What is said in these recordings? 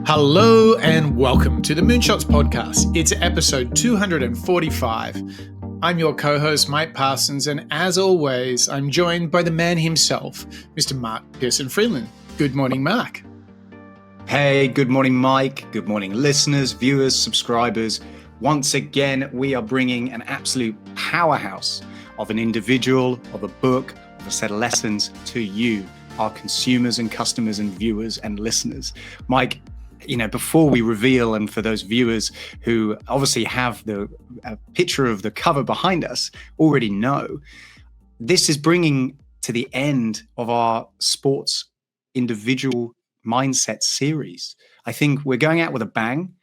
Hello and welcome to the Moonshots Podcast. It's episode 245. I'm your co-host, Mike Parsons, and as always, I'm joined by the man himself, Mr. Mark Pearson-Freeland. Good morning, Mark. Hey, good morning, Mike. Good morning, listeners, viewers, subscribers. Once again, we are bringing an absolute powerhouse of an individual, of a book, of a set of lessons to you, our consumers and customers and viewers and listeners. Mike, before we reveal, and for those viewers who obviously have the picture of the cover behind us already know, this is bringing to the end of our sports individual mindset series. I think we're going out with a bang,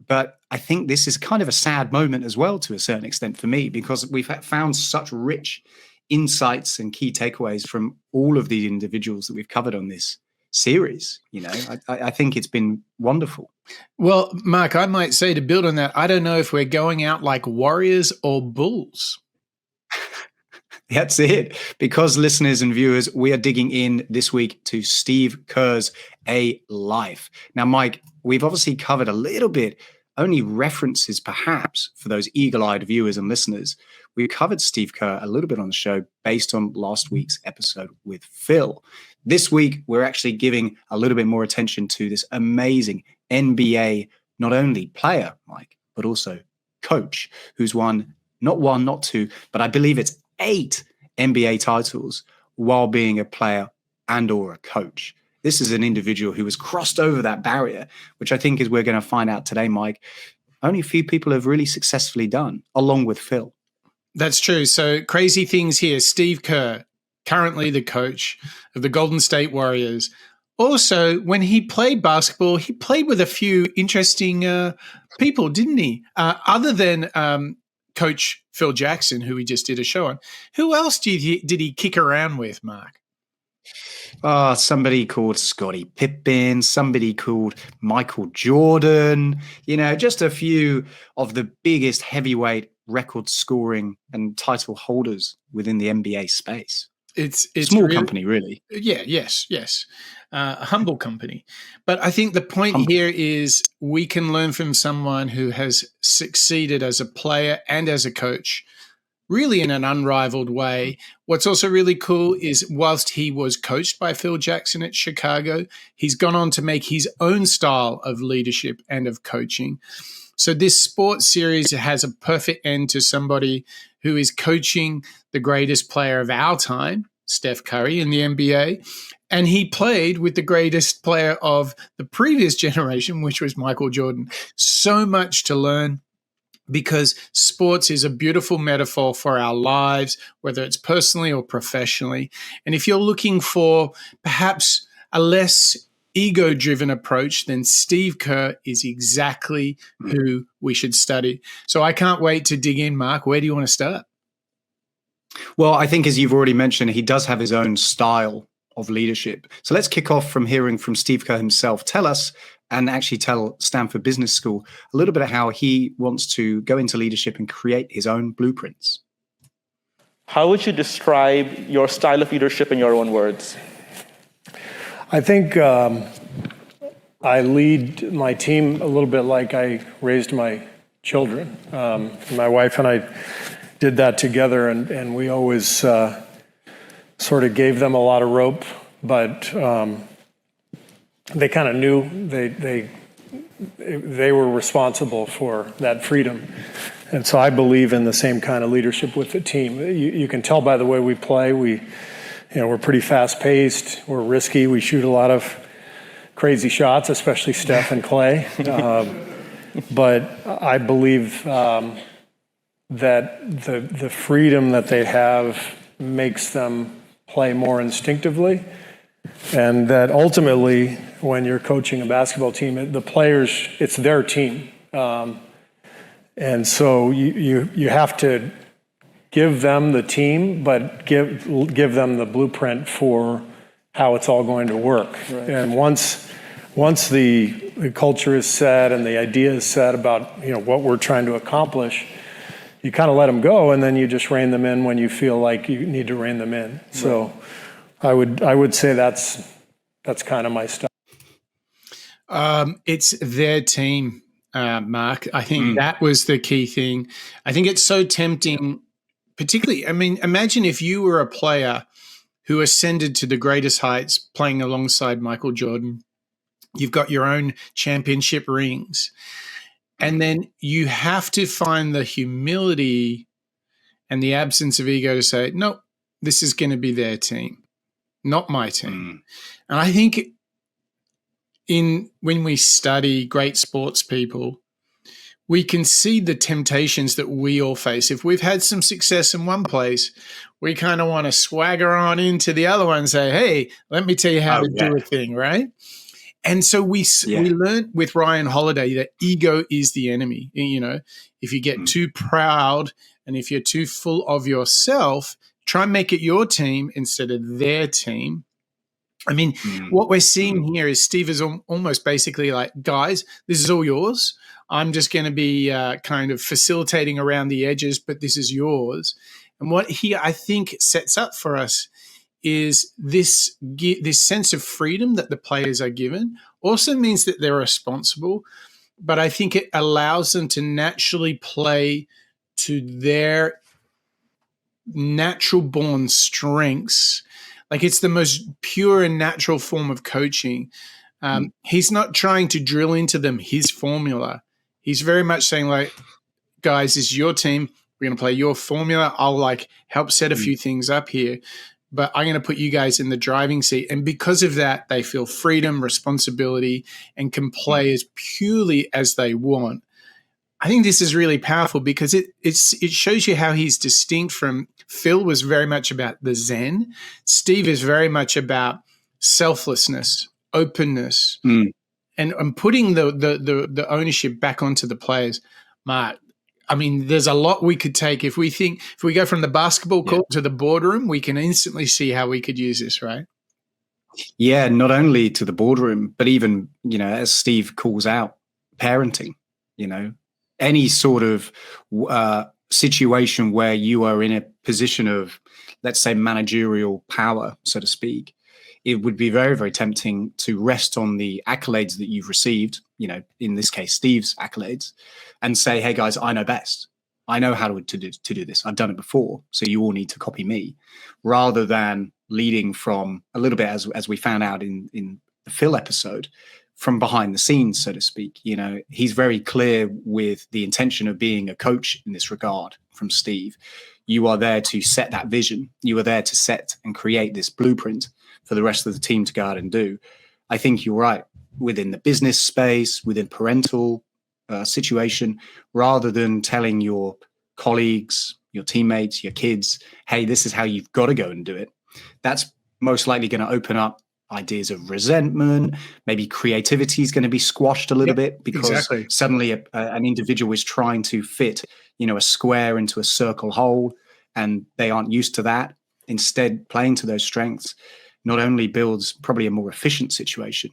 but I think this is kind of a sad moment as well to a certain extent for me, because we've found such rich insights and key takeaways from all of the individuals that we've covered on this series. I think it's been wonderful. Well, Mark, I might say, to build on that, I don't know if we're going out like warriors or bulls. That's it. Because listeners and viewers, we are digging in this week to Steve Kerr's A Life. Now, Mike, we've obviously covered a little bit, only references perhaps for those eagle-eyed viewers and listeners. We covered Steve Kerr a little bit on the show based on last week's episode with Phil. This week, we're actually giving a little bit more attention to this amazing NBA, not only player, Mike, but also coach, who's won not one, not two, but I believe it's 8 NBA titles while being a player and or a coach. This is an individual who has crossed over that barrier, which I think is we're going to find out today, Mike. Only a few people have really successfully done, along with Phil. That's true. So crazy things here. Steve Kerr, currently the coach of the Golden State Warriors. Also, when he played basketball, he played with a few interesting people, didn't he? Other than Coach Phil Jackson, who we just did a show on. Who else did he kick around with, Mark? Somebody called Scottie Pippen, somebody called Michael Jordan, just a few of the biggest heavyweight record scoring and title holders within the NBA space. It's small really, company, really. Yeah, yes. A humble company. But I think the point here is we can learn from someone who has succeeded as a player and as a coach, really in an unrivaled way. What's also really cool is whilst he was coached by Phil Jackson at Chicago, he's gone on to make his own style of leadership and of coaching. So this sports series has a perfect end to somebody who is coaching the greatest player of our time, Steph Curry, in the NBA. And he played with the greatest player of the previous generation, which was Michael Jordan. So much to learn, because sports is a beautiful metaphor for our lives, whether it's personally or professionally. And if you're looking for perhaps a less ego-driven approach, then Steve Kerr is exactly who we should study. So I can't wait to dig in, Mark. Where do you want to start? Well, I think, as you've already mentioned, he does have his own style of leadership. So let's kick off from hearing from Steve Kerr himself. Tell us, and actually tell Stanford Business School, a little bit of how he wants to go into leadership and create his own blueprints. How would you describe your style of leadership in your own words? I think I lead my team a little bit like I raised my children. My wife and I did that together, and we always sort of gave them a lot of rope, but they kind of knew they were responsible for that freedom. And so I believe in the same kind of leadership with the team. You can tell by the way we play. We're pretty fast-paced. We're risky. We shoot a lot of crazy shots, especially Steph and Clay. But I believe that the freedom that they have makes them play more instinctively, and that ultimately, when you're coaching a basketball team, the players, it's their team. And so you have to give them the team, but give them the blueprint for how it's all going to work. Right. And once the culture is set and the idea is set about what we're trying to accomplish, you kind of let them go, and then you just rein them in when you feel like you need to rein them in. Right. So I would say that's kind of my style. It's their team, Mark. I think that was the key thing. I think it's so tempting, particularly, I mean, imagine if you were a player who ascended to the greatest heights playing alongside Michael Jordan. You've got your own championship rings. And then you have to find the humility and the absence of ego to say, no, this is going to be their team, not my team. And I think when we study great sports people, we can see the temptations that we all face. If we've had some success in one place, we kind of want to swagger on into the other one and say, hey, let me tell you how to do a thing, right? And so we learned with Ryan Holiday that ego is the enemy. You know, if you get too proud and if you're too full of yourself, try and make it your team instead of their team. I mean, what we're seeing here is Steve is almost basically like, guys, this is all yours. I'm just going to be kind of facilitating around the edges, but this is yours. And what he, I think, sets up for us is this sense of freedom that the players are given also means that they're responsible, but I think it allows them to naturally play to their natural born strengths. Like it's the most pure and natural form of coaching. He's not trying to drill into them his formula. He's very much saying like, guys, this is your team. We're going to play your formula. I'll like help set a few things up here, but I'm going to put you guys in the driving seat. And because of that, they feel freedom, responsibility, and can play as purely as they want. I think this is really powerful because it shows you how he's distinct from Phil was very much about the Zen. Steve is very much about selflessness, openness, and putting the ownership back onto the players. Mark, I mean, there's a lot we could take. If we go from the basketball court to the boardroom, we can instantly see how we could use this, right? Yeah, not only to the boardroom, but even, you know, as Steve calls out, parenting, you know, any sort of situation where you are in a position of, let's say, managerial power, so to speak, it would be very, very tempting to rest on the accolades that you've received, you know, in this case, Steve's accolades, and say, hey, guys, I know best. I know how to do this. I've done it before, so you all need to copy me, rather than leading from a little bit, as we found out in the Phil episode, from behind the scenes, so to speak. You know, he's very clear with the intention of being a coach in this regard from Steve. You are there to set that vision. You are there to set and create this blueprint for the rest of the team to go out and do. I think you're right. Within the business space, within parental situation, rather than telling your colleagues, your teammates, your kids, hey, this is how you've got to go and do it, that's most likely going to open up ideas of resentment. Maybe creativity is going to be squashed a little bit because suddenly an individual is trying to fit, you know, a square into a circle hole, and they aren't used to that. Instead, playing to those strengths not only builds probably a more efficient situation,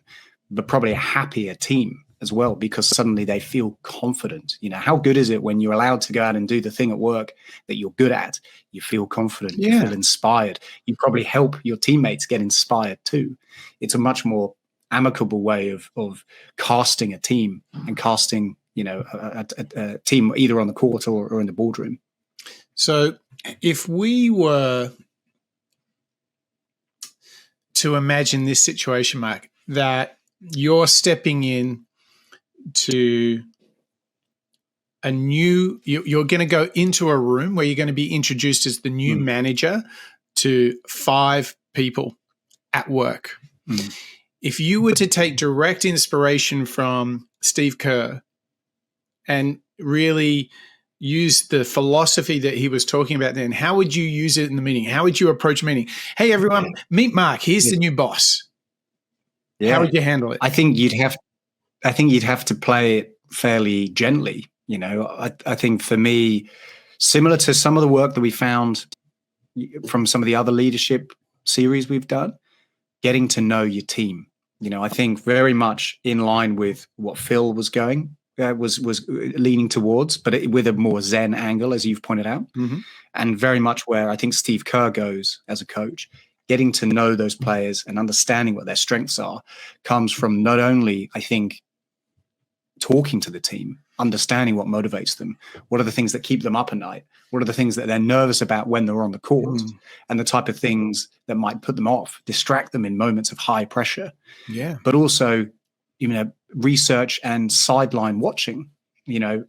but probably a happier team as well, because suddenly they feel confident. You know, how good is it when you're allowed to go out and do the thing at work that you're good at? You feel confident, you feel inspired. You probably help your teammates get inspired too. It's a much more amicable way of casting a team and casting, you know, a team either on the court or in the boardroom. So if we were to imagine this situation, Mark, that you're stepping in to a new, you're going to go into a room where you're going to be introduced as the new manager to 5 people at work. If you were to take direct inspiration from Steve Kerr and really use the philosophy that he was talking about then, how would you use it in the meeting? How would you approach a meeting? Hey, everyone, meet Mark. Here's the new boss. How would you handle it? I think you'd have to play it fairly gently. You know, I think for me, similar to some of the work that we found from some of the other leadership series we've done, getting to know your team. You know, I think very much in line with what Phil was was leaning towards, but with a more Zen angle, as you've pointed out, and very much where I think Steve Kerr goes as a coach getting to know those players and understanding what their strengths are comes from not only, I think, talking to the team, understanding what motivates them, what are the things that keep them up at night, what are the things that they're nervous about when they're on the court, and the type of things that might put them off, distract them in moments of high pressure. Yeah. But also, research and sideline watching.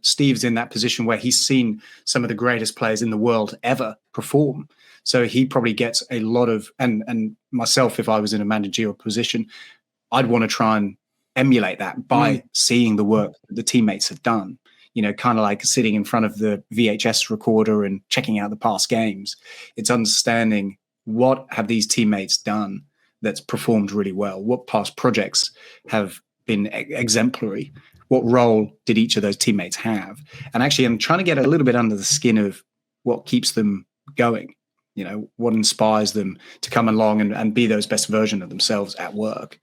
Steve's in that position where he's seen some of the greatest players in the world ever perform. So he probably gets a lot of, and myself, if I was in a managerial position, I'd want to try and emulate that by seeing the work that the teammates have done, kind of like sitting in front of the VHS recorder and checking out the past games. It's understanding what have these teammates done that's performed really well, what past projects have been exemplary, what role did each of those teammates have. And actually, I'm trying to get a little bit under the skin of what keeps them going, what inspires them to come along and be those best version of themselves at work.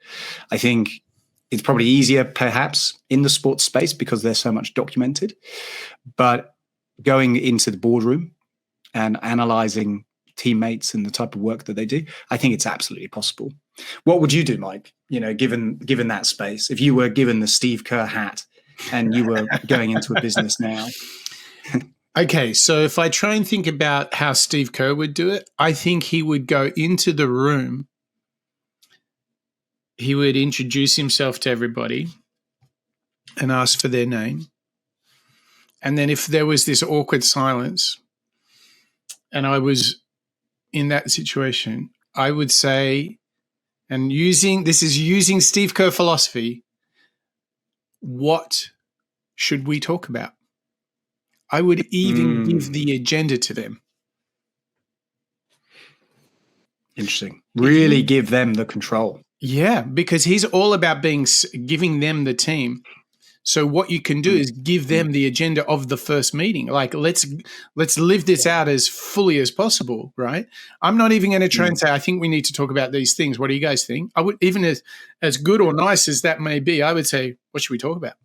I think it's probably easier perhaps in the sports space because they're so much documented, but going into the boardroom and analyzing teammates and the type of work that they do, I think it's absolutely possible. What would you do, Mike, given that space, if you were given the Steve Kerr hat and you were going into a business now? Okay, so if I try and think about how Steve Kerr would do it, I think he would go into the room. He would introduce himself to everybody and ask for their name. And then if there was this awkward silence and I was in that situation, I would say, and using Steve Kerr philosophy, what should we talk about? I would even give the agenda to them. Interesting. Really give them the control. Yeah, because he's all about giving them the team. So what you can do is give them the agenda of the first meeting. Like, let's live this out as fully as possible, right? I'm not even going to try and say, I think we need to talk about these things. What do you guys think? I would, even as good or nice as that may be, I would say, what should we talk about?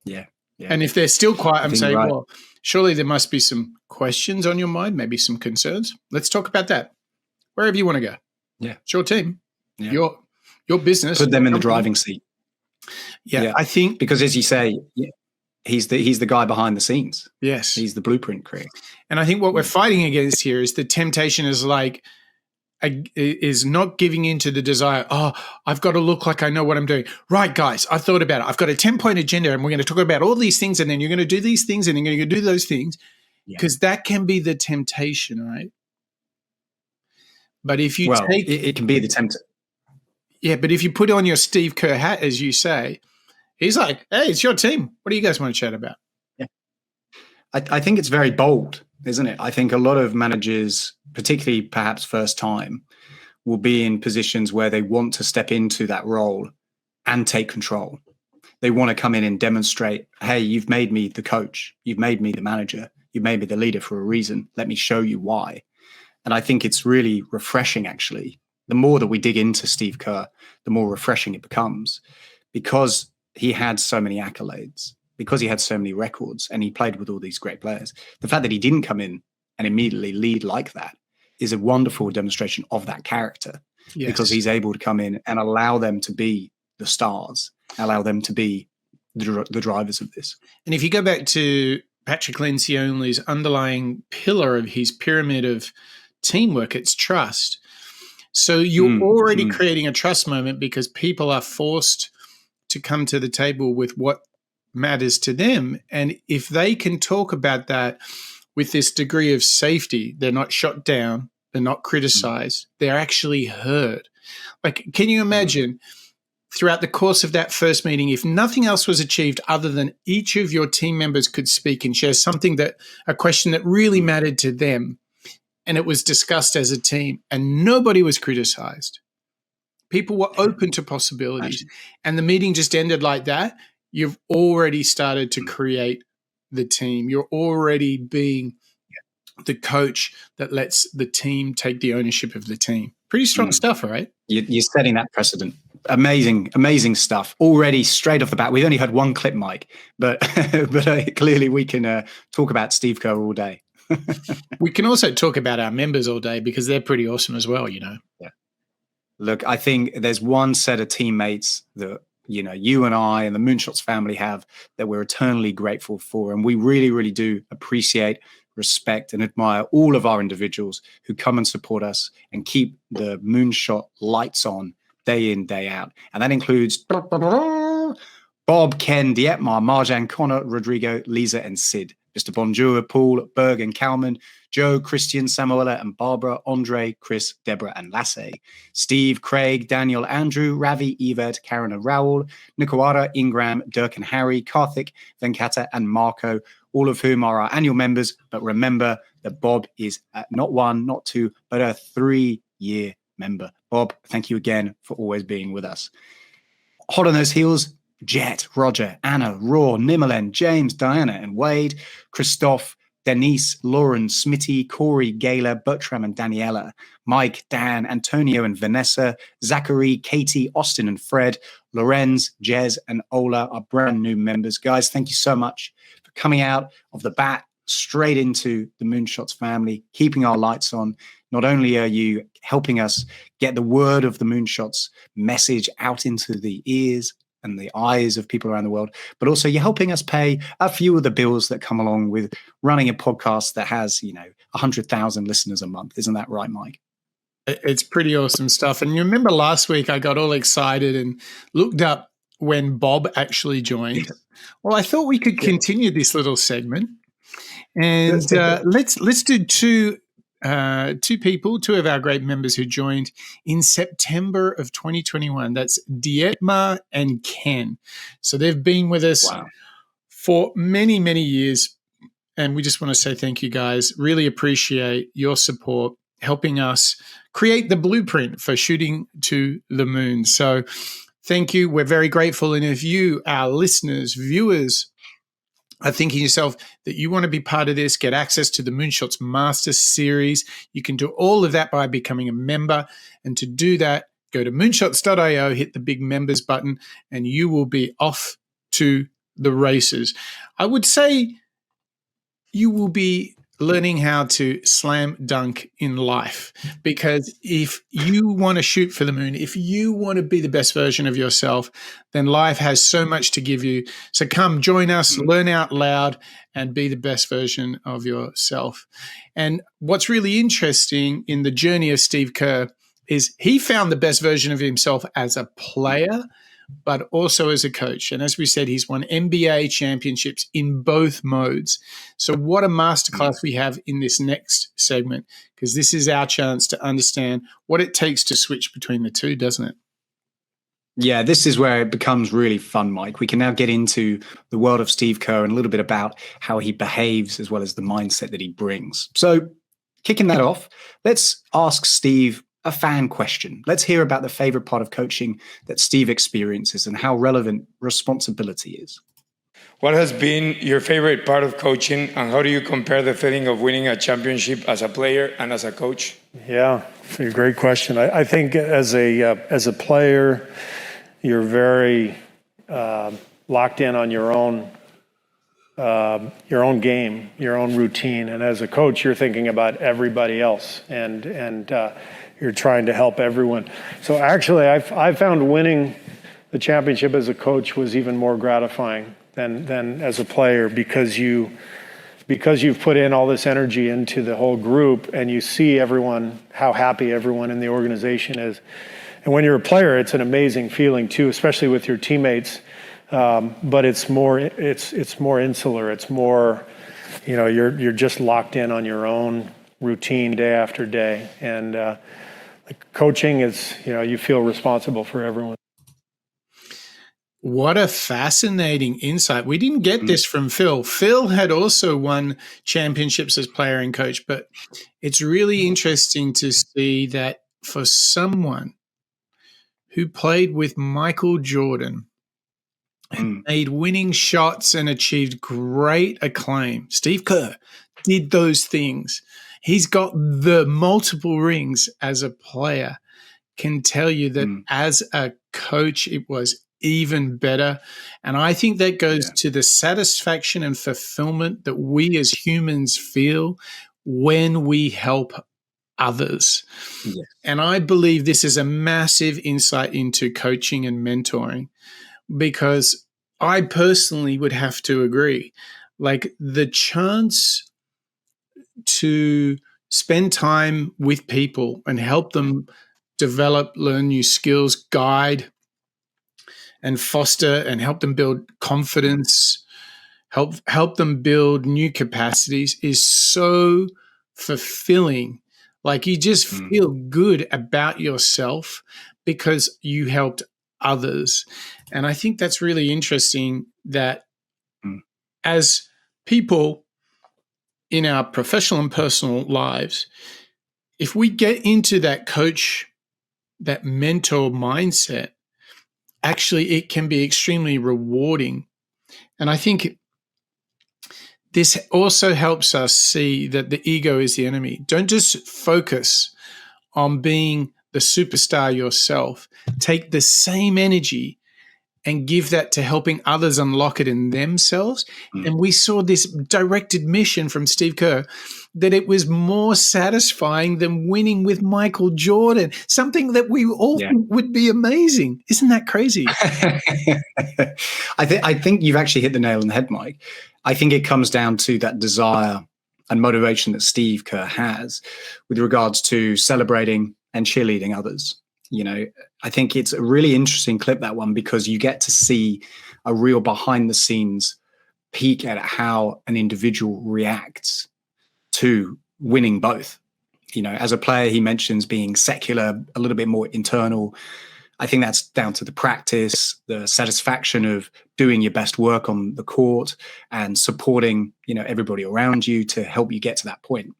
Yeah. And if they're still quiet, I'm saying, right. Well, surely there must be some questions on your mind, maybe some concerns. Let's talk about that. Wherever you want to go. Yeah. It's your team. Yeah. Your business. Put them in the driving seat. Yeah, I think because, as you say, he's the guy behind the scenes. Yes, he's the blueprint creator. And I think what we're fighting against here is the temptation is not giving into the desire. Oh, I've got to look like I know what I'm doing. Right, guys, I've thought about it. I've got a 10-point agenda, and we're going to talk about all these things, and then you're going to do these things, and you're going to do those things, because that can be the temptation, right? But if you it can be the temptation. Yeah, but if you put on your Steve Kerr hat, as you say, he's like, hey, it's your team. What do you guys want to chat about? Yeah. I think it's very bold, isn't it? I think a lot of managers, particularly perhaps first time, will be in positions where they want to step into that role and take control. They want to come in and demonstrate, hey, you've made me the coach. You've made me the manager. You've made me the leader for a reason. Let me show you why. And I think it's really refreshing, actually. The more that we dig into Steve Kerr, the more refreshing it becomes, because he had so many accolades, because he had so many records, and he played with all these great players. The fact that he didn't come in and immediately lead like that is a wonderful demonstration of that character, because he's able to come in and allow them to be the stars, allow them to be the drivers of this. And if you go back to Patrick Lencioni's underlying pillar of his pyramid of teamwork, it's trust. So you're already creating a trust moment, because people are forced to come to the table with what matters to them. And if they can talk about that with this degree of safety, they're not shot down, they're not criticized, they're actually heard. Like, can you imagine throughout the course of that first meeting, if nothing else was achieved other than each of your team members could speak and share a question that really mattered to them, and it was discussed as a team, and nobody was criticized. People were open to possibilities, and the meeting just ended like that. You've already started to create the team. You're already being the coach that lets the team take the ownership of the team. Pretty strong stuff, right? You're setting that precedent. Amazing stuff. Already straight off the bat. We've only had one clip, Mike, but clearly we can talk about Steve Kerr all day. We can also talk about our members all day because they're pretty awesome as well, you know. Yeah. Look, I think there's one set of teammates that, you know, you and I and the Moonshots family have that we're eternally grateful for. And we really, really do appreciate, respect, and admire all of our individuals who come and support us and keep the Moonshot lights on day in, day out. And that includes Bob, Ken, Dietmar, Marjan, Connor, Rodrigo, Lisa, and Sid. Mr. Bonjour, Paul, Berg, and Kalman, Joe, Christian, Samuela, and Barbara, Andre, Chris, Deborah, and Lasse, Steve, Craig, Daniel, Andrew, Ravi, Yvette, Karen, and Raul, Nikawara, Ingram, Dirk, and Harry, Karthik, Venkata, and Marco, all of whom are our annual members. But remember that Bob is not one, not two, but a 3-year member. Bob, thank you again for always being with us. Hot on those heels, Jet, Roger, Anna, Raw, Nimalen, James, Diana, and Wade, Christoph, Denise, Lauren, Smitty, Corey, Gayla, Bertram, and Daniela, Mike, Dan, Antonio, and Vanessa, Zachary, Katie, Austin, and Fred, Lorenz, Jez, and Ola, our brand new members. Guys, thank you so much for coming out of the bat straight into the Moonshots family, keeping our lights on. Not only are you helping us get the word of the Moonshots message out into the ears and the eyes of people around the world, but also you're helping us pay a few of the bills that come along with running a podcast that has, 100,000 listeners a month. Isn't that right, Mike? It's pretty awesome stuff. And you remember last week I got all excited and looked up when Bob actually joined. Well, I thought we could continue this little segment, and let's do two people, two of our great members who joined in September of 2021. That's Dietmar and Ken. So they've been with us for many, many years. And we just want to say thank you, guys. Really appreciate your support, helping us create the blueprint for shooting to the moon. So thank you. We're very grateful. And if you, our listeners, viewers, are thinking yourself that you want to be part of this, get access to the Moonshots Master Series, you can do all of that by becoming a member. And to do that, go to moonshots.io, hit the big members button, and you will be off to the races. I would say you will be learning how to slam dunk in life, because if you want to shoot for the moon, if you want to be the best version of yourself, then life has so much to give you. So come join us, learn out loud, and be the best version of yourself. And what's really interesting in the journey of Steve Kerr is he found the best version of himself as a player, but also as a coach. And as we said, he's won NBA championships in both modes. So what a masterclass we have in this next segment, because this is our chance to understand what it takes to switch between the two, doesn't it? Yeah, this is where it becomes really fun, Mike. We can now get into the world of Steve Kerr and a little bit about how he behaves as well as the mindset that he brings. So kicking that off, let's ask Steve a fan question. Let's hear about the favorite part of coaching that Steve experiences and how relevant responsibility is. What has been your favorite part of coaching, and how do you compare the feeling of winning a championship as a player and as a coach? Yeah, it's a great question. I think as a player, you're very locked in on your own game, your own routine, and as a coach, you're thinking about everybody else, and you're trying to help everyone. So actually, I found winning the championship as a coach was even more gratifying than as a player, because you've put in all this energy into the whole group, and you see everyone, how happy everyone in the organization is. And when you're a player, it's an amazing feeling too, especially with your teammates. But it's more insular. It's more, you're just locked in on your own routine day after day. And coaching is, you feel responsible for everyone. What a fascinating insight. We didn't get this from Phil. Phil had also won championships as player and coach, but it's really interesting to see that for someone who played with Michael Jordan and made winning shots and achieved great acclaim, Steve Kerr did those things. He's got the multiple rings as a player. Can tell you that as a coach, it was even better. And I think that goes to the satisfaction and fulfillment that we as humans feel when we help others. Yes. And I believe this is a massive insight into coaching and mentoring, because I personally would have to agree, like the chance to spend time with people and help them develop, learn new skills, guide and foster and help them build confidence, help them build new capacities is so fulfilling. Like you just feel good about yourself because you helped others. And I think that's really interesting that as people in our professional and personal lives, if we get into that coach, that mentor mindset, actually it can be extremely rewarding. And I think this also helps us see that the ego is the enemy. Don't just focus on being the superstar yourself. Take the same energy and give that to helping others unlock it in themselves. And we saw this direct admission from Steve Kerr that it was more satisfying than winning with Michael Jordan, something that we all would be amazing. Isn't that crazy? I think you've actually hit the nail on the head, Mike. I think it comes down to that desire and motivation that Steve Kerr has with regards to celebrating and cheerleading others. You know, I think it's a really interesting clip, that one, because you get to see a real behind the scenes peek at how an individual reacts to winning both. You know, as a player, he mentions being secular, a little bit more internal. I think that's down to the practice, the satisfaction of doing your best work on the court and supporting, you know, everybody around you to help you get to that point.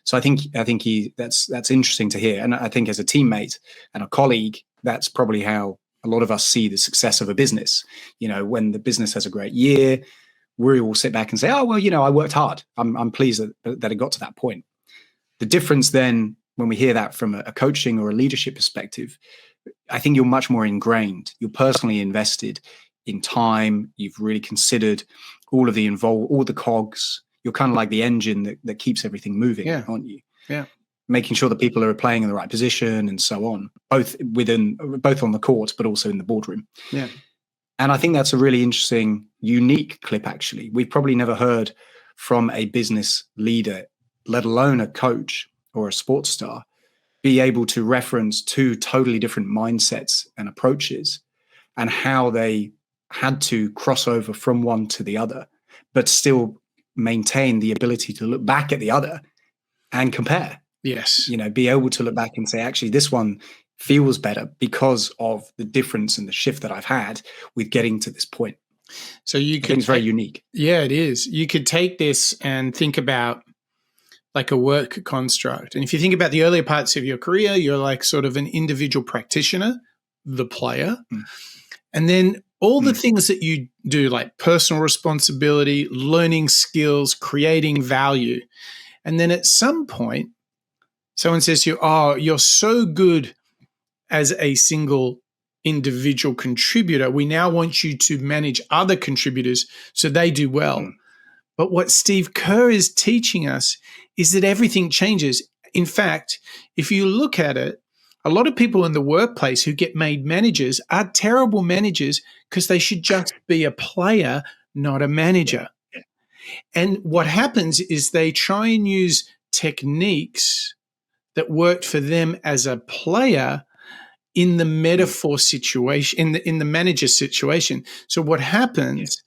So I think that's interesting to hear. And I think as a teammate and a colleague, that's probably how a lot of us see the success of a business. You know, when the business has a great year, we all sit back and say, oh, well, you know, I worked hard. I'm pleased that it got to that point. The difference then, when we hear that from a coaching or a leadership perspective, I think you're much more ingrained. You're personally invested in time. You've really considered all of the cogs. You're kind of like the engine that keeps everything moving, aren't you? Yeah. Making sure that people are playing in the right position and so on, both on the court, but also in the boardroom. Yeah. And I think that's a really interesting, unique clip, actually. We've probably never heard from a business leader, let alone a coach or a sports star, be able to reference two totally different mindsets and approaches and how they had to cross over from one to the other, but still maintain the ability to look back at the other and compare. Yes. You know, be able to look back and say, actually, this one feels better because of the difference and the shift that I've had with getting to this point. So you could, it's very unique. Yeah, it is. You could take this and think about like a work construct. And if you think about the earlier parts of your career, you're like sort of an individual practitioner, the player. And then all the things that you do, like personal responsibility, learning skills, creating value. And then at some point, someone says to you, oh, you're so good as a single individual contributor. We now want you to manage other contributors so they do well. But what Steve Kerr is teaching us is that everything changes. In fact, if you look at it, a lot of people in the workplace who get made managers are terrible managers because they should just be a player, not a manager. And what happens is they try and use techniques that worked for them as a player in the metaphor situation, in the manager situation. So what happens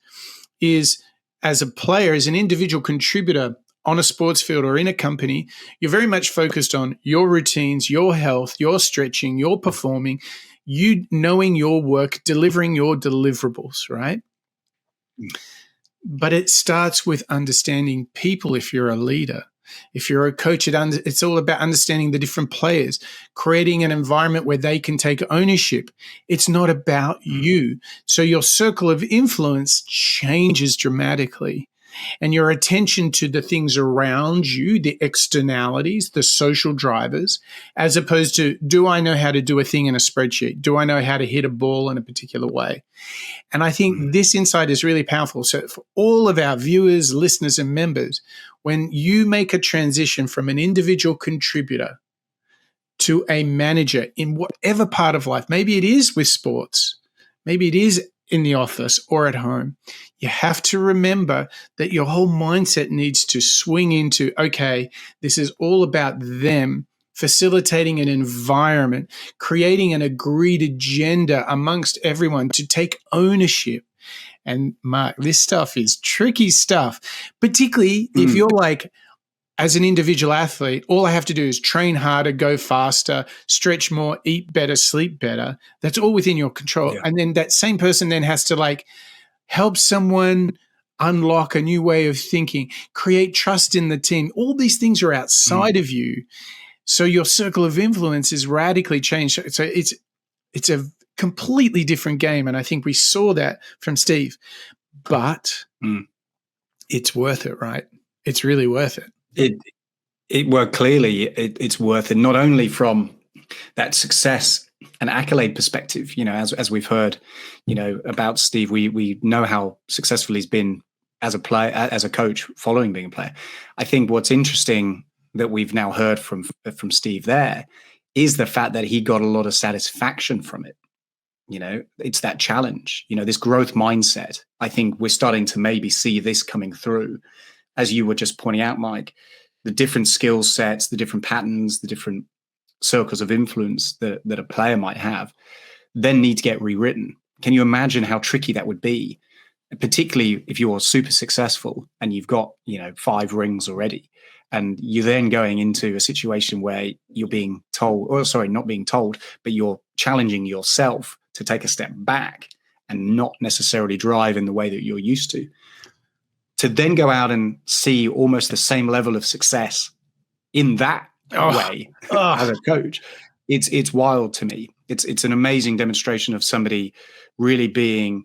is, as a player, as an individual contributor on a sports field or in a company, you're very much focused on your routines, your health, your stretching, your performing, you knowing your work, delivering your deliverables, right? But it starts with understanding people if you're a leader. If you're a coach, it's all about understanding the different players, creating an environment where they can take ownership. It's not about you. So your circle of influence changes dramatically. and your attention to the things around you, the externalities, the social drivers, as opposed to, do I know how to do a thing in a spreadsheet? Do I know how to hit a ball in a particular way? And I think this insight is really powerful. So for all of our viewers, listeners, and members, when you make a transition from an individual contributor to a manager in whatever part of life, maybe it is with sports, maybe it is in the office or at home, you have to remember that your whole mindset needs to swing into, okay, this is all about them, facilitating an environment, creating an agreed agenda amongst everyone to take ownership. And Mark, this stuff is tricky stuff, particularly if you're like, as an individual athlete, all I have to do is train harder, go faster, stretch more, eat better, sleep better. That's all within your control. Yeah. And then that same person then has to like help someone unlock a new way of thinking, create trust in the team. All these things are outside of you. So your circle of influence is radically changed. So it's a completely different game. And I think we saw that from Steve. But it's worth it, right? It's really worth it. It's worth it, not only from that success and accolade perspective, you know, as we've heard, you know, about Steve, we know how successful he's been as a player, as a coach following being a player. I think what's interesting that we've now heard from Steve there is the fact that he got a lot of satisfaction from it. You know, it's that challenge, you know, this growth mindset. I think we're starting to maybe see this coming through. As you were just pointing out, Mike, the different skill sets, the different patterns, the different circles of influence that a player might have, then need to get rewritten. Can you imagine how tricky that would be, particularly if you're super successful and you've got, you know, 5 rings already, and you're then going into a situation where you're being told, or sorry, not being told, but you're challenging yourself to take a step back and not necessarily drive in the way that you're used to then go out and see almost the same level of success in that way as a coach. It's wild to me. It's an amazing demonstration of somebody really being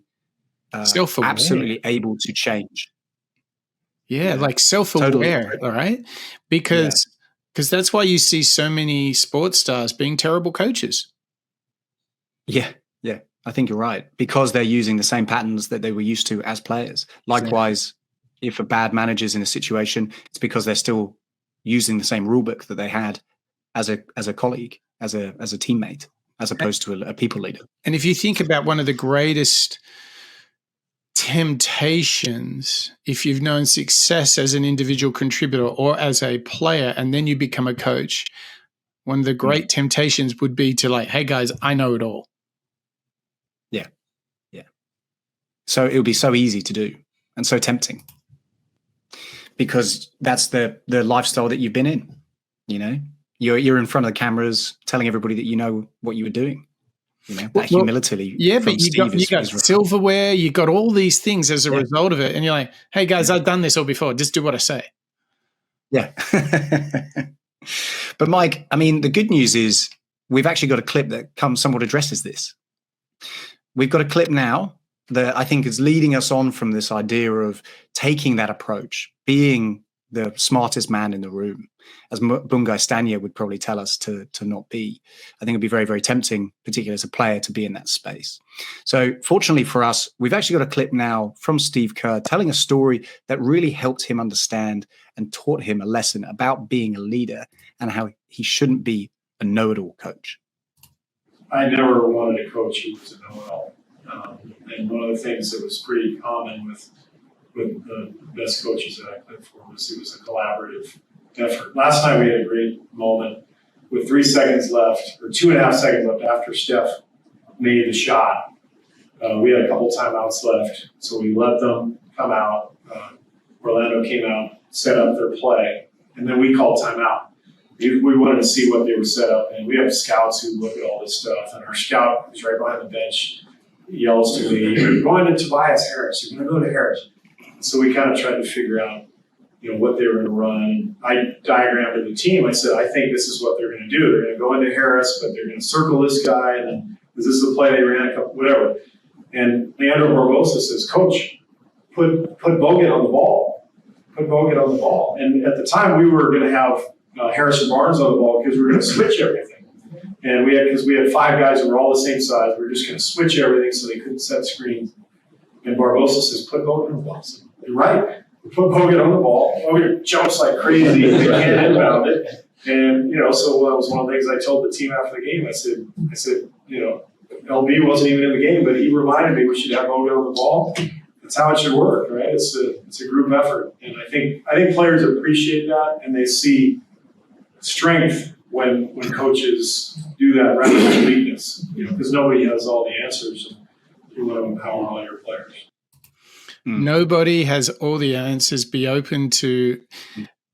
absolutely able to change. Yeah, like self-aware, totally. All right? Because that's why you see so many sports stars being terrible coaches. Yeah, I think you're right. Because they're using the same patterns that they were used to as players. Likewise, if a bad manager's in a situation, it's because they're still using the same rule book that they had as a colleague, as a teammate, as opposed to a people leader. And if you think about one of the greatest temptations, if you've known success as an individual contributor or as a player, and then you become a coach, one of the great temptations would be to like, hey guys, I know it all. Yeah. So it would be so easy to do and so tempting. Because that's the lifestyle that you've been in, you know, you're in front of the cameras telling everybody that you know what you were doing, you know, that humility. Yeah, but you got silverware, you got all these things as a result of it. And you're like, hey guys, I've done this all before. Just do what I say. Yeah. But Mike, I mean, the good news is we've actually got a clip that somewhat addresses this. We've got a clip now that I think is leading us on from this idea of taking that approach, being the smartest man in the room, as Bungay Stanier would probably tell us to not be. I think it'd be very, very tempting, particularly as a player, to be in that space. So fortunately for us, we've actually got a clip now from Steve Kerr telling a story that really helped him understand and taught him a lesson about being a leader and how he shouldn't be a know-it-all coach. I never wanted a coach who was a know-it-all. And one of the things that was pretty common with the best coaches that I played for was it was a collaborative effort. Last night we had a great moment with 3 seconds left, or 2.5 seconds left after Steph made the shot. We had a couple timeouts left, so we let them come out. Orlando came out, set up their play, and then we called timeout. We wanted to see what they were set up, and we have scouts who look at all this stuff, and our scout who's right behind the bench yells to me, "You're going to Tobias Harris. You're going to go to Harris." So we kind of tried to figure out, what they were going to run. I diagrammed to the team. I said, I think this is what they're going to do. They're going to go into Harris, but they're going to circle this guy, and then this is the play they ran, whatever. And Leandro Barbosa says, "Coach, put Bogut on the ball." put Bogut on the ball. And at the time, we were going to have Harrison Barnes on the ball because we were going to switch everything. And because we had 5 guys who were all the same size, we were just going to switch everything so they couldn't set screens. And Barbosa says, put Bogut on the ball. So, you're right. We put Bogut on the ball. Bogut jumps like crazy. They can't inbound it. And, so that was one of the things I told the team after the game. I said, LB wasn't even in the game, but he reminded me we should have Bogut on the ball. That's how it should work, right? It's a group effort. And I think players appreciate that, and they see strength when coaches do that rather than weakness, because nobody has all the answers. You want to empower all your players. Nobody has all the answers. Be open to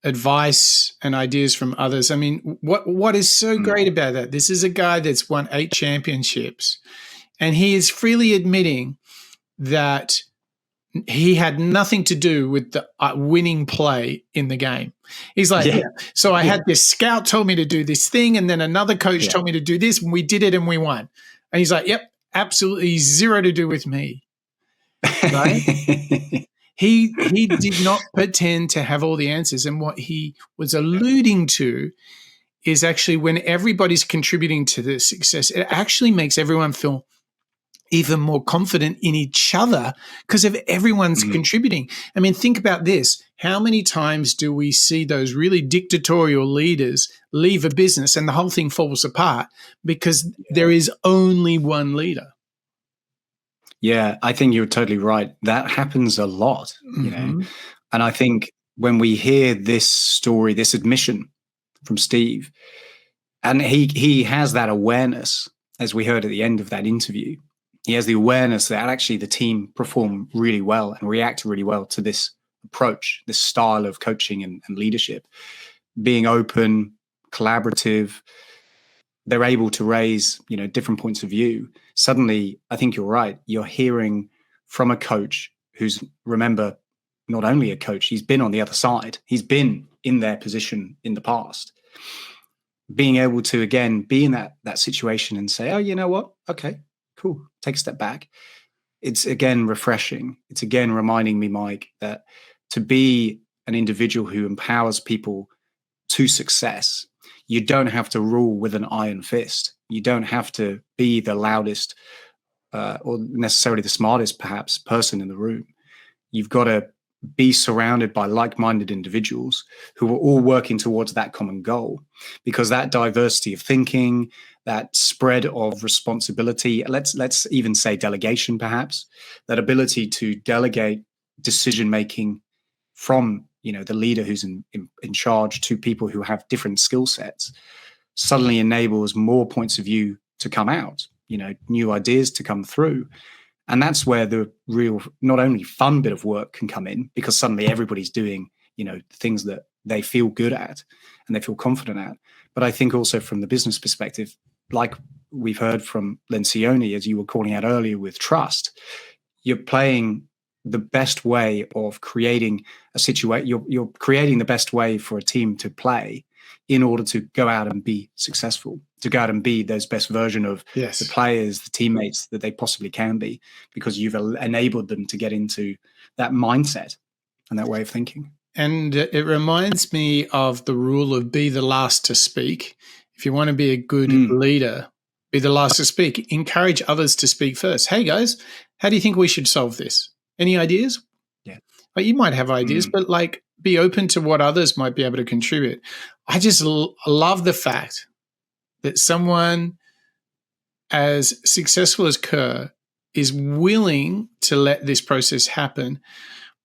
advice and ideas from others. I mean, what is so great about that? This is a guy that's won 8 championships, and he is freely admitting that he had nothing to do with the winning play in the game. He's like, so I had this scout told me to do this thing, and then another coach told me to do this, and we did it and we won. And he's like, yep, absolutely zero to do with me. Right? He did not pretend to have all the answers. And what he was alluding to is actually when everybody's contributing to the success, it actually makes everyone feel even more confident in each other because of everyone's contributing. I mean, think about this. How many times do we see those really dictatorial leaders leave a business and the whole thing falls apart because there is only one leader? Yeah, I think you're totally right. That happens a lot, And I think when we hear this story, this admission from Steve, and he has that awareness, as we heard at the end of that interview, he has the awareness that actually the team perform really well and react really well to this approach, this style of coaching and leadership, being open, collaborative. They're able to raise, different points of view. Suddenly, I think you're right. You're hearing from a coach who's, remember, not only a coach, he's been on the other side. He's been in their position in the past. Being able to, again, be in that situation and say, oh, you know what? Okay, cool. Take a step back. It's, again, refreshing. It's, again, reminding me, Mike, that to be an individual who empowers people to success, you don't have to rule with an iron fist. You don't have to be the loudest or necessarily the smartest, perhaps, person in the room. You've got to be surrounded by like-minded individuals who are all working towards that common goal, because that diversity of thinking, that spread of responsibility, let's even say delegation, perhaps, that ability to delegate decision-making from the leader who's in charge to people who have different skill sets, suddenly enables more points of view to come out, new ideas to come through. And that's where the real, not only fun bit of work can come in, because suddenly everybody's doing, things that they feel good at and they feel confident at. But I think also from the business perspective, like we've heard from Lencioni, as you were calling out earlier with trust, you're playing the best way of creating a situation. You're creating the best way for a team to play in order to go out and be successful, to go out and be those best version of the players, the teammates that they possibly can be, because you've enabled them to get into that mindset and that way of thinking. And it reminds me of the rule of be the last to speak. If you want to be a good leader, be the last to speak. Encourage others to speak first. Hey, guys, how do you think we should solve this? Any ideas? Yeah. You might have ideas, but be open to what others might be able to contribute. I just love the fact that someone as successful as Kerr is willing to let this process happen.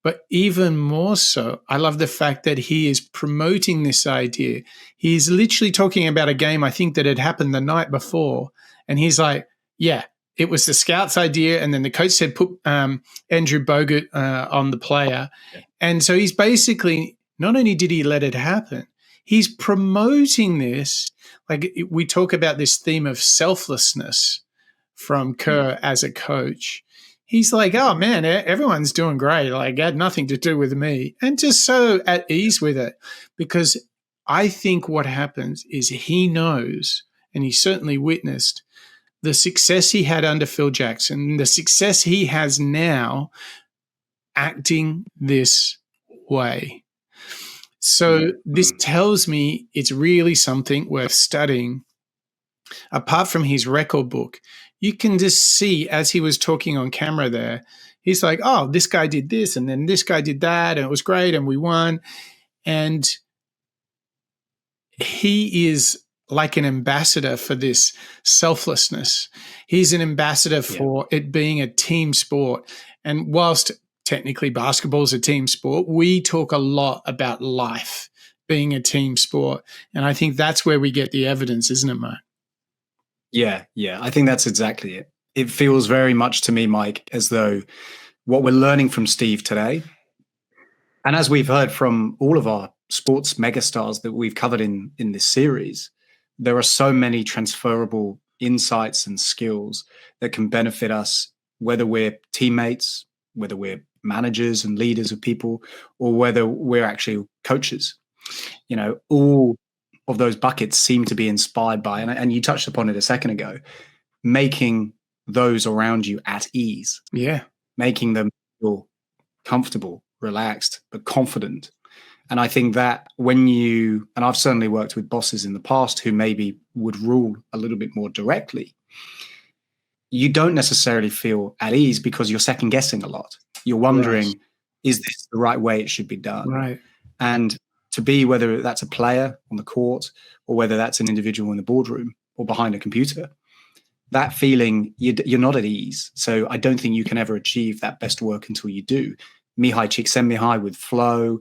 But even more so, I love the fact that he is promoting this idea. He's literally talking about a game, I think, that had happened the night before. And he's like, yeah, it was the scout's idea. And then the coach said, put Andrew Bogut on the player. Yeah. And so he's basically, not only did he let it happen, he's promoting this. Like we talk about this theme of selflessness from Kerr as a coach. He's like, oh, man, everyone's doing great. Like, it had nothing to do with me. And just so at ease with it. Because I think what happens is he knows, and he certainly witnessed, the success he had under Phil Jackson, the success he has now acting this way. So this tells me it's really something worth studying. Apart from his record book, you can just see as he was talking on camera there, he's like, oh, this guy did this and then this guy did that and it was great and we won. And he is like an ambassador for this selflessness. He's an ambassador for it being a team sport. And whilst technically basketball is a team sport, we talk a lot about life being a team sport. And I think that's where we get the evidence, isn't it, Mark? Yeah. I think that's exactly it. It feels very much to me, Mike, as though what we're learning from Steve today, and as we've heard from all of our sports megastars that we've covered in this series, there are so many transferable insights and skills that can benefit us, whether we're teammates, whether we're managers and leaders of people, or whether we're actually coaches. All of those buckets seem to be inspired by, and you touched upon it a second ago, making those around you at ease. Yeah. Making them feel comfortable, relaxed, but confident. And I think that and I've certainly worked with bosses in the past who maybe would rule a little bit more directly, you don't necessarily feel at ease because you're second guessing a lot. You're wondering, is this the right way it should be done? Right. And to be, whether that's a player on the court or whether that's an individual in the boardroom or behind a computer, that feeling, you're not at ease. So I don't think you can ever achieve that best work until you do. Mihai Csikszentmihalyi with flow,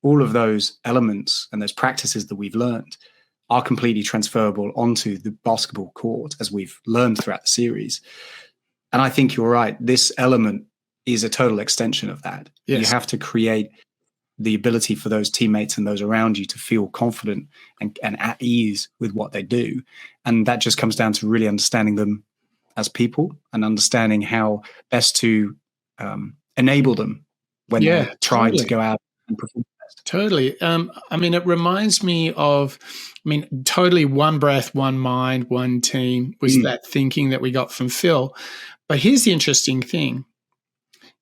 all of those elements and those practices that we've learned are completely transferable onto the basketball court, as we've learned throughout the series. And I think you're right. This element is a total extension of that. Yes. You have to create the ability for those teammates and those around you to feel confident and at ease with what they do. And that just comes down to really understanding them as people and understanding how best to enable them when they're trying to go out and perform. Totally. It reminds me of, totally one breath, one mind, one team was that thinking that we got from Phil. But here's the interesting thing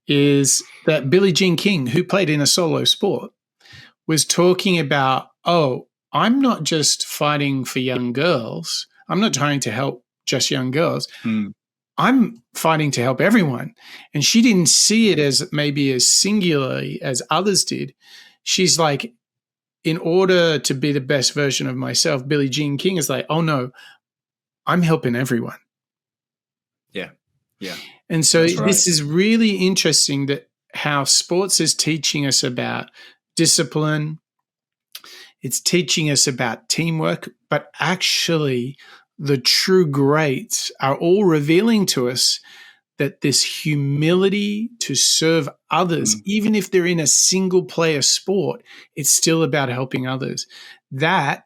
is that Billie Jean King, who played in a solo sport, was talking about, I'm not just fighting for young girls. I'm not trying to help just young girls. I'm fighting to help everyone. And she didn't see it as maybe as singularly as others did. She's like, in order to be the best version of myself, Billie Jean King is like, oh no, I'm helping everyone. Yeah. And so this is really interesting that how sports is teaching us about discipline. It's teaching us about teamwork, but actually the true greats are all revealing to us that this humility to serve others, even if they're in a single player sport, it's still about helping others. That,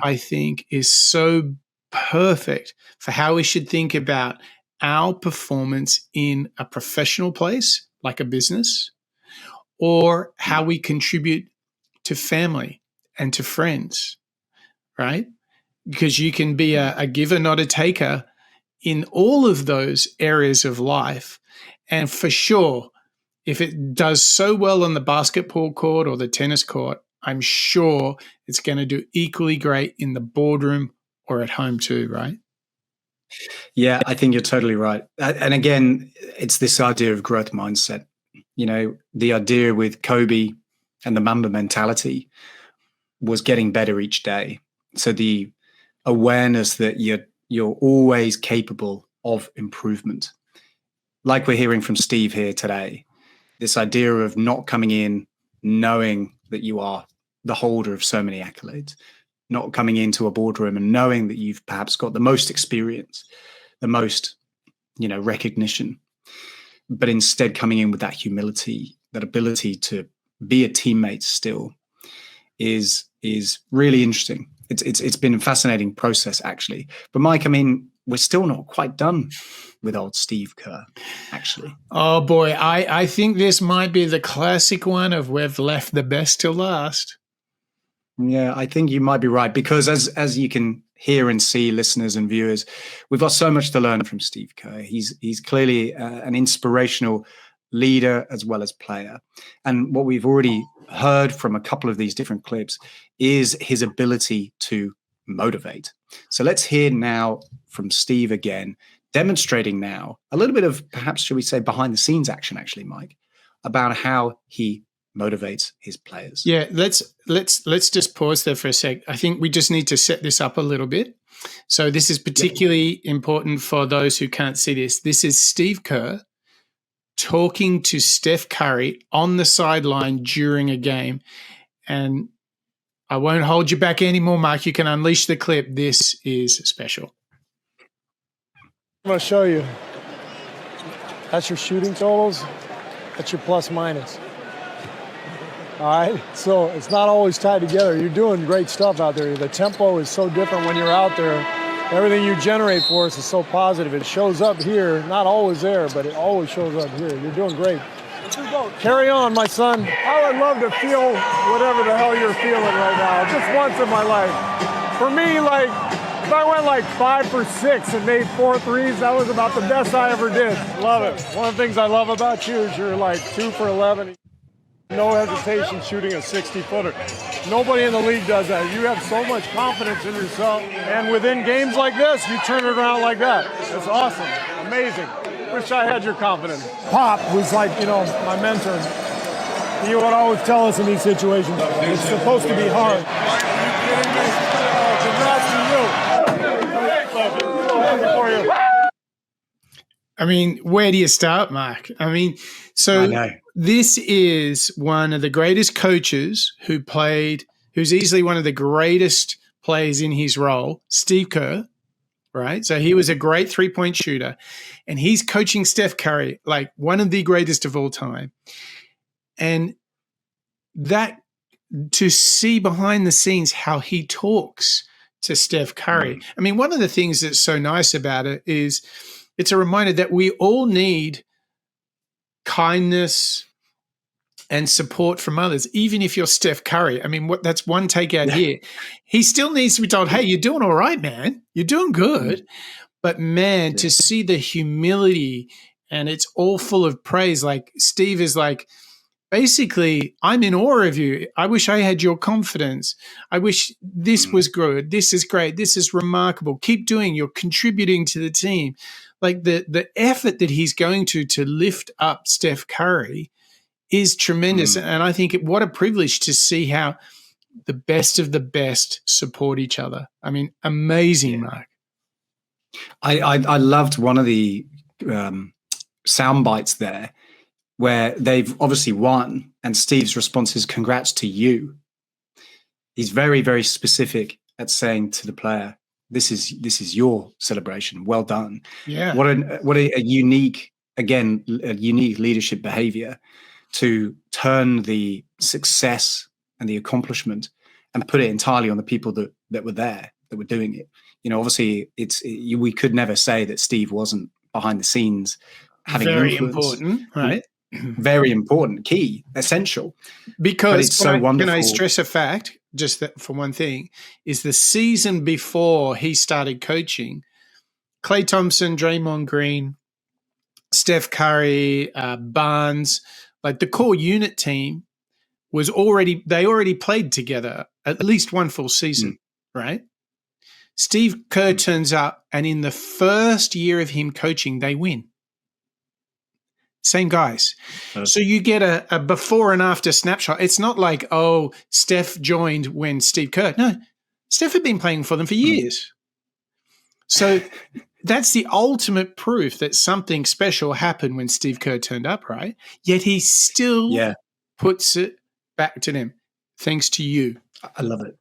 I think, is so perfect for how we should think about our performance in a professional place, like a business, or how we contribute to family and to friends, right? Because you can be a giver, not a taker in all of those areas of life. And for sure, if it does so well on the basketball court or the tennis court, I'm sure it's going to do equally great in the boardroom or at home too, right? Yeah, I think you're totally right. And again, it's this idea of growth mindset. The idea with Kobe and the Mamba mentality was getting better each day. So the awareness that you're always capable of improvement. Like we're hearing from Steve here today, this idea of not coming in knowing that you are the holder of so many accolades, not coming into a boardroom and knowing that you've perhaps got the most experience, the most, recognition, but instead coming in with that humility, that ability to be a teammate still is really interesting. It's been a fascinating process, actually. But Mike, we're still not quite done with old Steve Kerr, actually. Oh boy, I think this might be the classic one of we've left the best till last. Yeah, I think you might be right, because as you can hear and see, listeners and viewers, we've got so much to learn from Steve Kerr. He's clearly an inspirational leader as well as player. And what we've already heard from a couple of these different clips is his ability to motivate. So let's hear now from Steve again, demonstrating now a little bit of, perhaps, should we say, behind the scenes action, actually, Mike, about how he motivates his players. Yeah, let's just pause there for a sec. I think we just need to set this up a little bit. So this is particularly important for those who can't see this. This is Steve Kerr talking to Steph Curry on the sideline during a game. And I won't hold you back anymore, Mark. You can unleash the clip. This is special. I'm going to show you. That's your shooting totals. That's your plus minus. All right? So it's not always tied together. You're doing great stuff out there. The tempo is so different when you're out there. Everything you generate for us is so positive. It shows up here, not always there, but it always shows up here. You're doing great. Carry on, my son. I would love to feel whatever the hell you're feeling right now, just once in my life. For me, like, if I went like 5 for 6 and made 4 threes, that was about the best I ever did. Love it. One of the things I love about you is you're like 2 for 11. No hesitation shooting a 60-footer. Nobody in the league does that. You have so much confidence in yourself. And within games like this, you turn it around like that. It's awesome. Amazing. Wish I had your confidence. Pop was like, my mentor. He would always tell us in these situations, it's supposed to be hard. Are you kidding me? Congrats to you. I mean, where do you start, Mark? I mean, so this is one of the greatest coaches who's easily one of the greatest players in his role, Steve Kerr, right? So he was a great three-point shooter, and he's coaching Steph Curry, like one of the greatest of all time. And that, to see behind the scenes how he talks to Steph Curry. I mean, one of the things that's so nice about it is it's a reminder that we all need kindness and support from others, even if you're Steph Curry. I mean, that's one takeout here. He still needs to be told, hey, you're doing all right, man. You're doing good. But, man, to see the humility, and it's all full of praise. Like, Steve is like, basically, I'm in awe of you. I wish I had your confidence. I wish this was good. This is great. This is remarkable. Keep doing. You're contributing to the team. Like the effort that he's going to lift up Steph Curry is tremendous. And I think what a privilege to see how the best of the best support each other. I mean, amazing, Mark. I loved one of the sound bites there where they've obviously won and Steve's response is congrats to you. He's very, very specific at saying to the player, this is your celebration. Well done. Yeah. What a unique leadership behavior to turn the success and the accomplishment and put it entirely on the people that were there, that were doing it. Obviously we could never say that Steve wasn't behind the scenes having very influence. Important, right? Very important, key, essential. Because it's so wonderful. Can I stress a fact, just that for one thing, is the season before he started coaching, Klay Thompson, Draymond Green, Steph Curry, Barnes, like the core unit team they already played together at least one full season, right? Steve Kerr turns up, and in the first year of him coaching, they win. Same guys. So you get a before and after snapshot. It's not like, oh, Steph joined when Steve Kerr. No, Steph had been playing for them for years. So that's the ultimate proof that something special happened when Steve Kerr turned up, right? Yet he still puts it back to them. Thanks to you. I love it.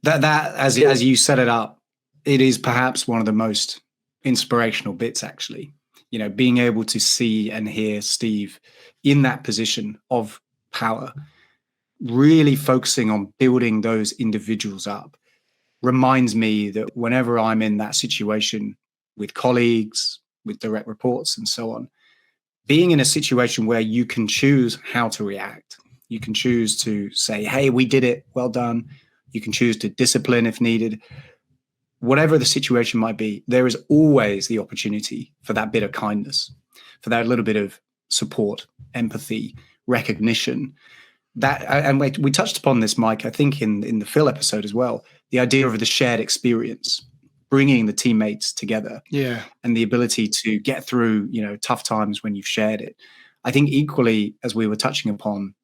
That as you set it up, it is perhaps one of the most inspirational bits, actually. Being able to see and hear Steve in that position of power, really focusing on building those individuals up, reminds me that whenever I'm in that situation with colleagues, with direct reports and so on, being in a situation where you can choose how to react, you can choose to say, hey, we did it, well done. You can choose to discipline if needed. Whatever the situation might be, there is always the opportunity for that bit of kindness, for that little bit of support, empathy, recognition. That, and we touched upon this, Mike, I think in the Phil episode as well, the idea of the shared experience, bringing the teammates together, and the ability to get through, tough times when you've shared it. I think equally, as we were touching upon,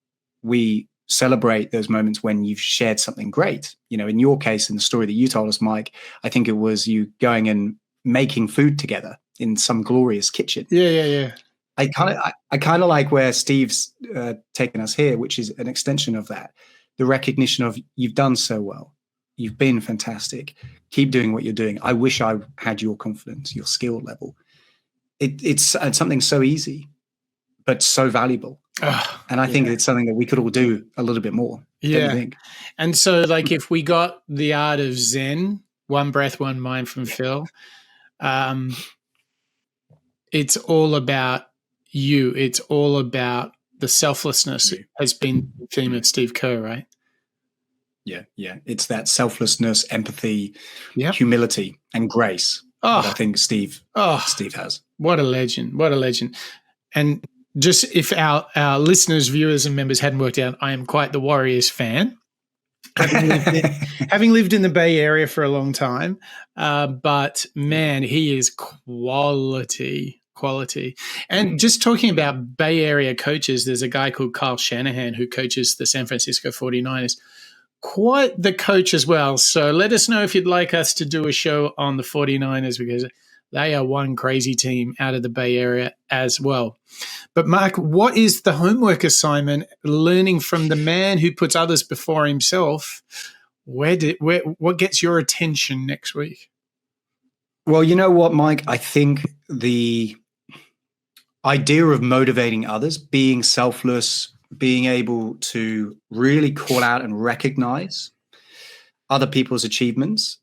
we celebrate those moments when you've shared something great. In your case, in the story that you told us, Mike, I think it was you going and making food together in some glorious kitchen. Yeah. I kind of like where Steve's taken us here, which is an extension of that. The recognition of, you've done so well. You've been fantastic. Keep doing what you're doing. I wish I had your confidence, your skill level. It's something so easy, but so valuable. And I think it's something that we could all do a little bit more. Yeah. Don't you think? And so, like, if we got the art of Zen, one breath, one mind from Phil, it's all about you. It's all about the selflessness has been the theme of Steve Kerr, right? Yeah. It's that selflessness, empathy, humility, and grace that I think Steve has. What a legend. And just if our listeners, viewers, and members hadn't worked out, I am quite the Warriors fan, having lived in the Bay Area for a long time. But man, he is quality. And just talking about Bay Area coaches, there's a guy called Kyle Shanahan who coaches the San Francisco 49ers. Quite the coach as well. So let us know if you'd like us to do a show on the 49ers, because they are one crazy team out of the Bay Area as well. But Mark, what is the homework assignment? Learning from the man who puts others before himself. What gets your attention next week? Well, you know what, Mike? I think the idea of motivating others, being selfless, being able to really call out and recognize other people's achievements,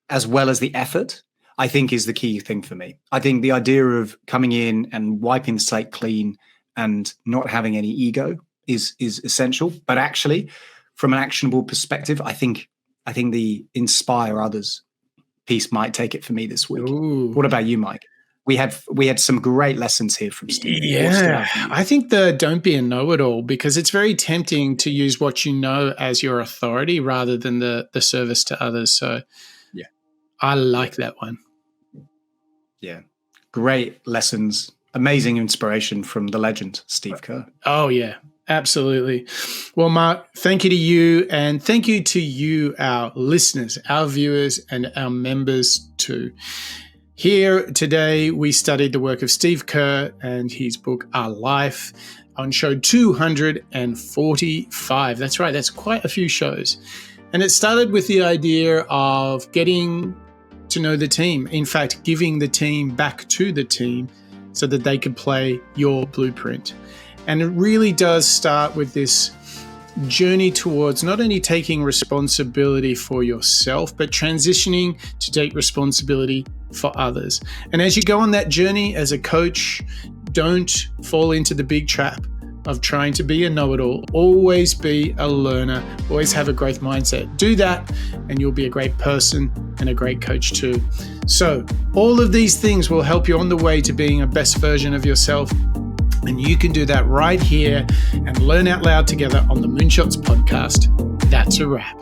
as well as the effort, I think is the key thing for me. I think the idea of coming in and wiping the slate clean and not having any ego is essential. But actually, from an actionable perspective, I think the inspire others piece might take it for me this week. Ooh. What about you, Mike? We had some great lessons here from Steve. Yeah, I think don't be a know-it-all, because it's very tempting to use what you know as your authority rather than the service to others. So yeah, I like that one. Yeah, great lessons, amazing inspiration from the legend, Steve Kerr. Oh, yeah, absolutely. Well, Mark, thank you to you, and thank you to you, our listeners, our viewers, and our members too. Here today, we studied the work of Steve Kerr and his book, Our Life, on show 245. That's right, that's quite a few shows. And it started with the idea of getting to know the team. In fact, giving the team back to the team so that they could play your blueprint. And it really does start with this journey towards not only taking responsibility for yourself, but transitioning to take responsibility for others. And as you go on that journey as a coach, don't fall into the big trap of trying to be a know-it-all. Always be a learner. Always have a growth mindset. Do that, and you'll be a great person and a great coach too. So all of these things will help you on the way to being a best version of yourself. And you can do that right here and learn out loud together on the Moonshots Podcast. That's a wrap.